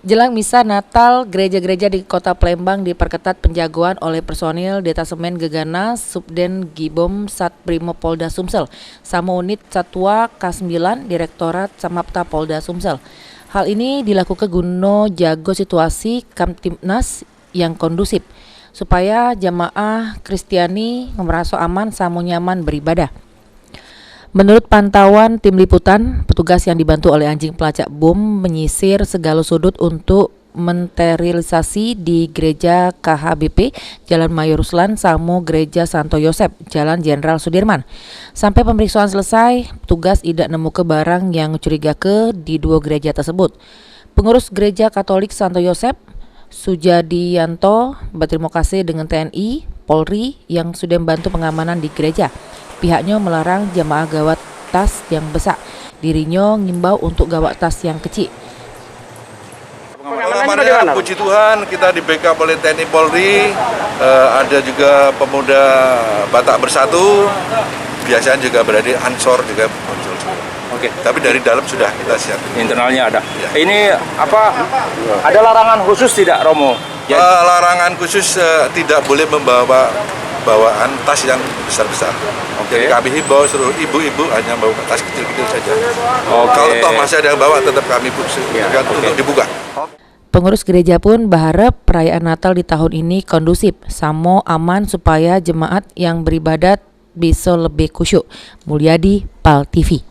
Jelang misa Natal, gereja-gereja di Kota Palembang diperketat penjagaan oleh personil Detasemen Gegana Subden Gibom Satbrimob Polda Sumsel sama unit Satwa K9 Direktorat Samapta Polda Sumsel. Hal ini dilakukan guna jago situasi Kamtibnas yang kondusif supaya jamaah Kristiani merasa aman sama nyaman beribadah. Menurut pantauan tim liputan, petugas yang dibantu oleh anjing pelacak bom menyisir segala sudut untuk menterilisasi di Gereja KHBP Jalan Mayor Ruslan sama Gereja Santo Yosep Jalan Jenderal Sudirman. Sampai pemeriksaan selesai, petugas tidak nemu ke barang yang mencurigakan di dua gereja tersebut. Pengurus Gereja Katolik Santo Yosep, Sujadianto, berterima kasih dengan TNI, Polri yang sudah membantu pengamanan di gereja. Pihaknya melarang jamaah gawat tas yang besar. Dirinya ngimbau untuk gawat tas yang kecil. Pengamanannya puji Tuhan kita di backup oleh TNI Polri, ada juga pemuda Batak Bersatu, biasanya juga berada Ansor juga muncul. Oke. Tapi dari dalam sudah kita siapkan. Internalnya ada. Ya. Ini apa? Ada larangan khusus tidak, Romo? Larangan khusus tidak boleh membawa bawaan tas yang besar-besar. Jadi kami himbau seluruh ibu-ibu hanya bawa tas kecil-kecil saja. Kalau toh masih ada yang bawa, tetap kami untuk dibuka. Pengurus gereja pun berharap perayaan Natal di tahun ini kondusif, sama aman supaya jemaat yang beribadat bisa lebih khusyuk. Mulyadi, PAL TV.